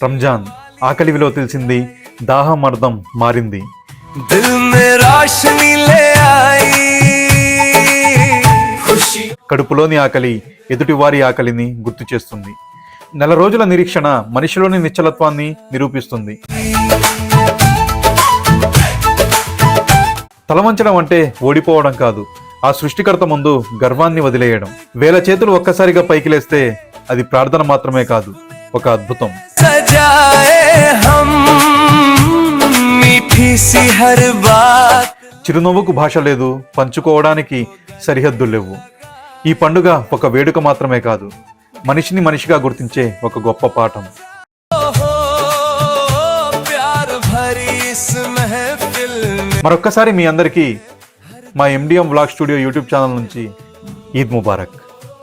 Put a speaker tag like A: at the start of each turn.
A: రంజాన్ ఆకలివిలో తెలిసింది, దాహం అర్థం మారింది. కడుపులోని ఆకలి ఎదుటివారి ఆకలిని గుర్తు చేస్తుంది. నెల రోజుల నిరీక్షణ మనిషిలోని నిశ్చలత్వాన్ని నిరూపిస్తుంది. తలవంచడం అంటే ఓడిపోవడం కాదు, ఆ సృష్టికర్త ముందు గర్వాన్ని వదిలేయడం. వేల చేతులు ఒక్కసారిగా పైకి లేస్తే అది ప్రార్థన మాత్రమే కాదు, ఒక అద్భుతం. చిరునవ్వుకు భాష లేదు, పంచుకోవడానికి సరిహద్దులు లేవు. ఈ పండుగ ఒక వేడుక మాత్రమే కాదు, మనిషిని మనిషిగా గుర్తించే ఒక గొప్ప పాఠం. మరొక్కసారి మీ అందరికీ మా MDM vlog studio YouTube channel నుంచి ఈద్ ముబారక్.